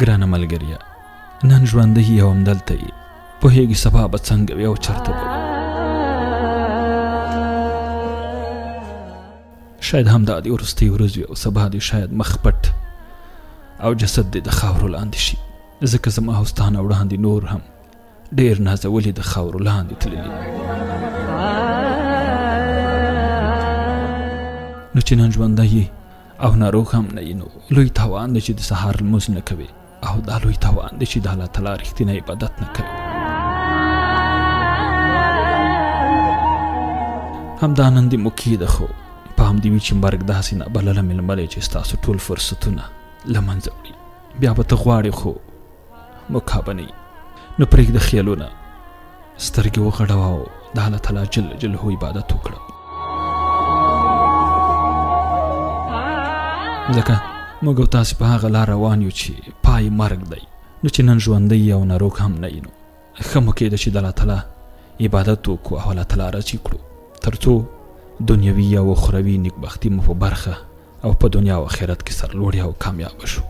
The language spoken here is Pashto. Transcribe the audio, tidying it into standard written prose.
ګرانه ملګريه، نن ژوندی یې او همدلته یې، پوهېږي سبا به څنګه وي او چېرته به وي. شاید همدا دې وروستۍ ورځ وي او سبا دې شاید مخ پټ او جسد دې د خاورو لاندې شي، ځکه زما او ستا نه وړاندې نور هم ډېر نازولي د خاورو لاندې تللي. نو چې نن ژوندی یې او ناروغ هم نه یې، نو لوی تاوان دی چې د سهار لمونځ نه کوې، او دا لوی تاوان دی چې د الله تعالی رښتینی عبادت نه کوې. همدا نن دې موکې ده، خو پام دې وي چې مرګ داسې نابلله مېلمه دی چې ستاسو ټول فرصتونه له منځه وړي. بیا به ته غواړې خو موکه به نه وي. نو پرېږده خیالونه، سترګې وغړوه او د الله تعالی جل جلاله عبادت وکړه، ځکه موږ او تاسې په هغه لار روان یو چې پای مرګ دی. نو چې نن ژوندی او ناروغ هم نه یې، نو ښه مو کېده چې د الله تعالی عبادت وکړو او الله تعالی راضي کړو، تر څو دنیوي او اخروي نیکبختي مو په برخه او په دنیا او آخرت کې سرلوړي او کامیابه شو.